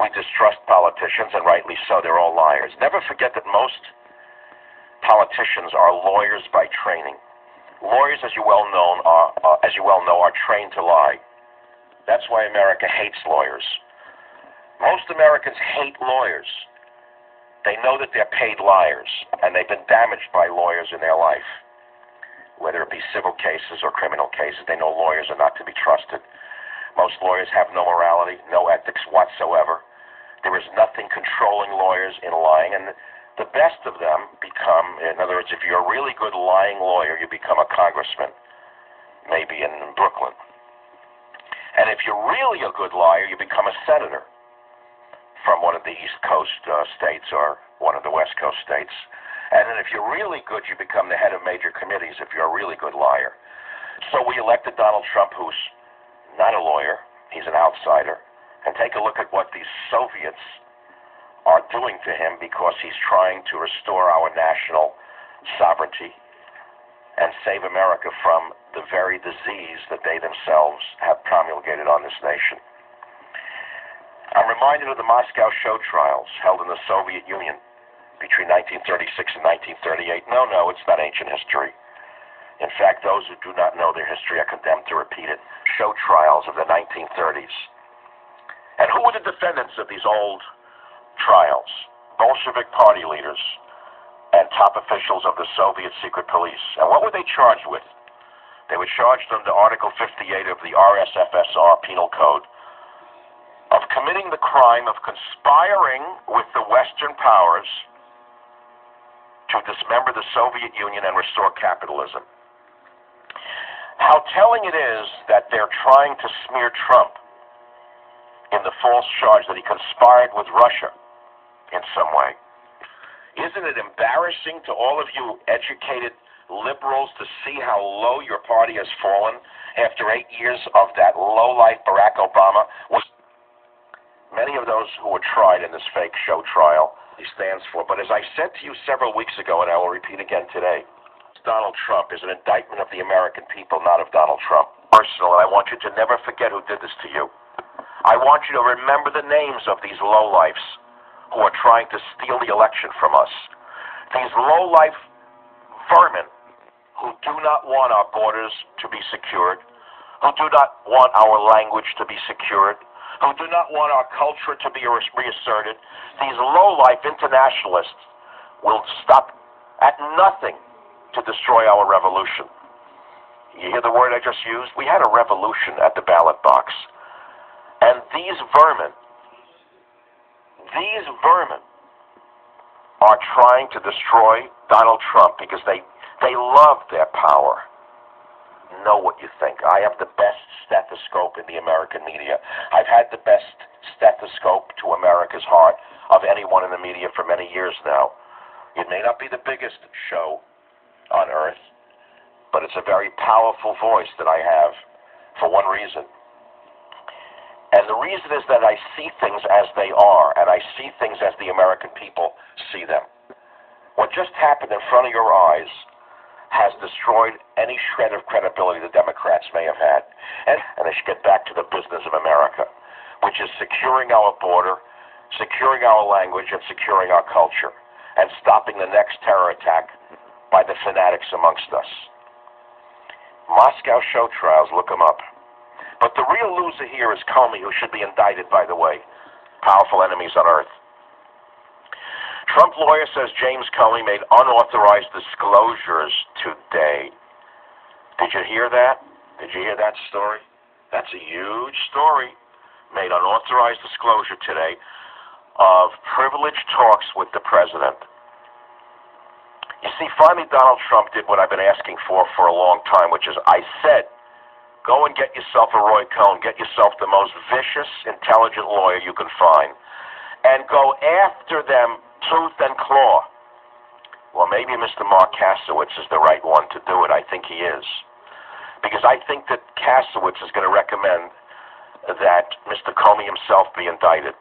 We distrust politicians, and rightly so. They're all liars. Never forget that most politicians are lawyers by training. Lawyers, as you well know, are trained to lie. That's why America hates lawyers. Most Americans hate lawyers. They know that they're paid liars, and they've been damaged by lawyers in their life. Whether it be civil cases or criminal cases, they know lawyers are not to be trusted. Most lawyers have no morality, no ethics whatsoever. There is nothing controlling lawyers in lying, and the best of them become, in other words, if you're a really good lying lawyer, you become a congressman, maybe in Brooklyn. And if you're really a good liar, you become a senator from one of the East Coast states or one of the West Coast states. And then if you're really good, you become the head of major committees if you're a really good liar. So we elected Donald Trump, who's not a lawyer, he's an outsider. And take a look at what these Soviets are doing to him because he's trying to restore our national sovereignty and save America from the very disease that they themselves have promulgated on this nation. I'm reminded of the Moscow show trials held in the Soviet Union between 1936 and 1938. No, it's not ancient history. In fact, those who do not know their history are condemned to repeat it. Show trials of the 1930s. And who were the defendants of these old trials? Bolshevik party leaders and top officials of the Soviet secret police. And what were they charged with? They were charged under Article 58 of the RSFSR Penal Code of committing the crime of conspiring with the Western powers to dismember the Soviet Union and restore capitalism. How telling it is that they're trying to smear Trump in the false charge that he conspired with Russia in some way. Isn't it embarrassing to all of you educated liberals to see how low your party has fallen after 8 years of that lowlife Barack Obama? Many of those who were tried in this fake show trial, he stands for. But as I said to you several weeks ago, and I will repeat again today, Donald Trump is an indictment of the American people, not of Donald Trump. Personal, and I want you to never forget who did this to you. I want you to remember the names of these lowlifes who are trying to steal the election from us. These lowlife vermin who do not want our borders to be secured, who do not want our language to be secured, who do not want our culture to be reasserted. These lowlife internationalists will stop at nothing to destroy our revolution. You hear the word I just used? We had a revolution at the ballot box. And these vermin are trying to destroy Donald Trump because they love their power. Know what you think. I have the best stethoscope in the American media. I've had the best stethoscope to America's heart of anyone in the media for many years now. It may not be the biggest show on earth, but it's a very powerful voice that I have for one reason. And the reason is that I see things as they are, and I see things as the American people see them. What just happened in front of your eyes has destroyed any shred of credibility the Democrats may have had. And they should get back to the business of America, which is securing our border, securing our language, and securing our culture, and stopping the next terror attack by the fanatics amongst us. Moscow show trials, look them up. But the real loser here is Comey, who should be indicted, by the way. Powerful enemies on earth. Trump lawyer says James Comey made unauthorized disclosures today. Did you hear that? Did you hear that story? That's a huge story. Made unauthorized disclosure today of privileged talks with the president. You see, finally Donald Trump did what I've been asking for a long time, which is I said, go and get yourself a Roy Cohn. Get yourself the most vicious, intelligent lawyer you can find. And go after them tooth and claw. Well, maybe Mr. Mark Kasowitz is the right one to do it. I think he is. Because I think that Kasowitz is going to recommend that Mr. Comey himself be indicted.